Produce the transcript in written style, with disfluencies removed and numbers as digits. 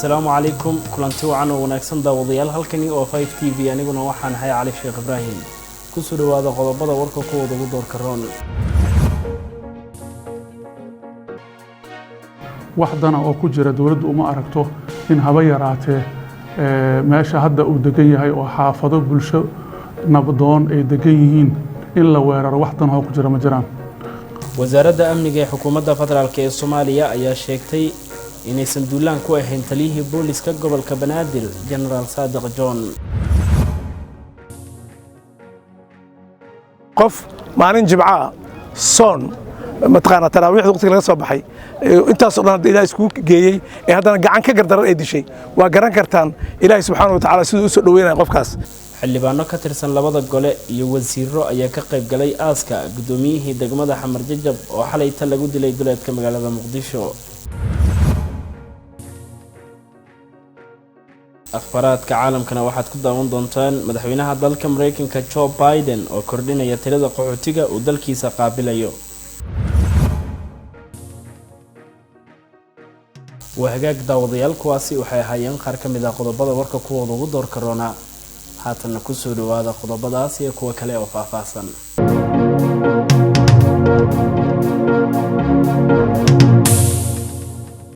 السلام عليكم كلانتي وعن وناكسن داوديال halkani oo 5TV aniguna waxaan ahay Cali Sheekh Ibrahim ku soo dhawaada qodobada warka kooda ugu door karoon waxdana oo ku jira dawladdu uma aragto in haba yaraatee meesha hadda uu degan yahay oo xaafado bulsho nabdoon ay degan yihiin in la weeraro waxdan oo ku jira ma jiraan wasaaradda amniga ee xukuumadda federaalka ee Soomaaliya ayaa sheegtay inaysan duulaan ku ahayn taliyihii booliska gobolka Banaadir General Sadiq John qof maalin jimca soon matqaana taraawiix waqti laga soo baxay intaas oo dhan Ilaahay isku geeyay ee haddana gacan ka gardaran ay dishay waa garan kartaan Ilaahay subxaanahu wa ta'ala sidoo soo dhaweynay qofkaas xildhibaano ka tirsan labada gole iyo wasiiro ayaa ka qayb galay aaska gudoomiyihii degmada Xamar Jajab oo xalay ta lagu dilay duleedka magaalada Muqdisho أخبارات كعالم كنا واحد كده وندونتان مدحوينها دالك أمريكان كجو بايدن أو كردنا يتلذ قحوتيجا ودال كيسا قابلة يو وهجاك داوديال كواسي وحيحيان خاركم إذا قضبضا وركا كوا ضغط كورونا حتى نكسر هذا قضبضا سيكوا كلا وفافاسا